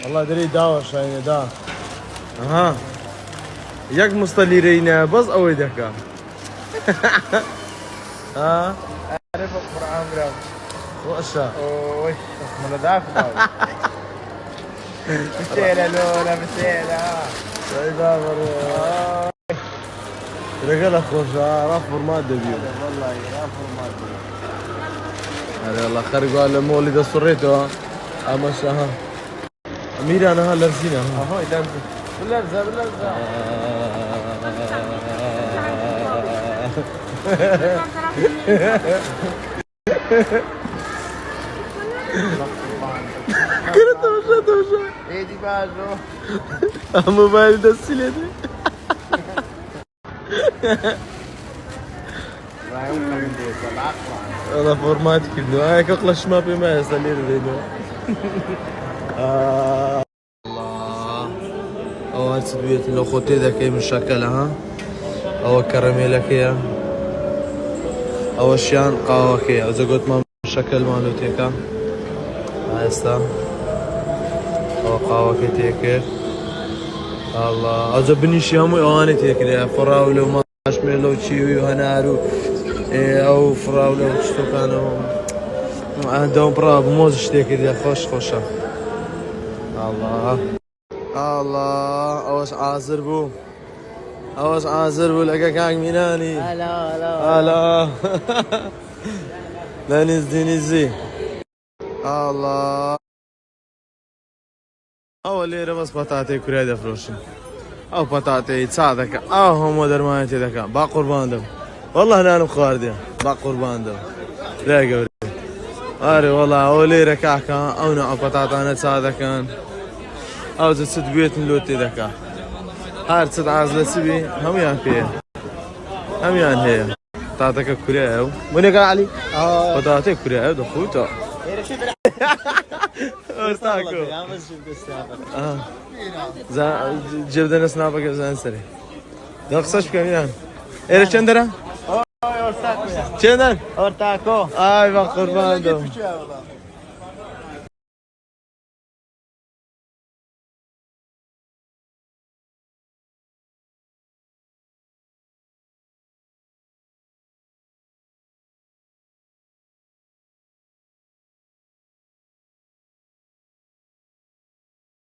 والله دري داوة شاينة دا اها ياك مستلي رينا بس اوي دكا ها عارف القرآن برام واشا اوه من دافع بسيلة لولا بسيلة سيدا مرة رجال اخوش راح فرمات دبيو والله يغفر ما هذا والله خرجوا على مولد السريتو اما شاها امير انا هلا رسينا اهو يدمج باللرزة باللرزة كده توشا ايه دي باجو موبايل ده السيلة والله فورمات كله هاي كقلش ما في ما يصلي له الله او تدبيت لو خوتي ذاك من شكلها او كراميلا كيا او شيان قهوه كيا اذا قلت ما شكل مالو تيكا هسه او قهوه كيك الله عجبني شي هم اواني تيك فراوله وما مارشميلو تشيوي وهنارو او فراوله وشتو كانوا عندهم براب موز شتيك دي خوش خوشه الله الله اوش عازر بو اوش عازر بو لقا كاك ميناني هلا هلا هلا دنيز دينيزي الله اول ليرة بس بطاطي كريدة فروشي او بطاطي تساعدك او هم درمانتي ذكا با قربان دم والله انا مخاردي با قربان دم لا قبل اري والله اول ليرة كاكا او نوع بطاطا انا تساعدك او زد ست بيت نلوتي ذكا هار ست عازلة سبي هم يان فيه هم يان هي بطاطا كريدة مني قال علي بطاطي كريدة دخوتها استاكو جبدنا سنابك زين سري دخسش كميان ايش چندرا اوه اورتاكو چندن اورتاكو ay bak kurban oldum.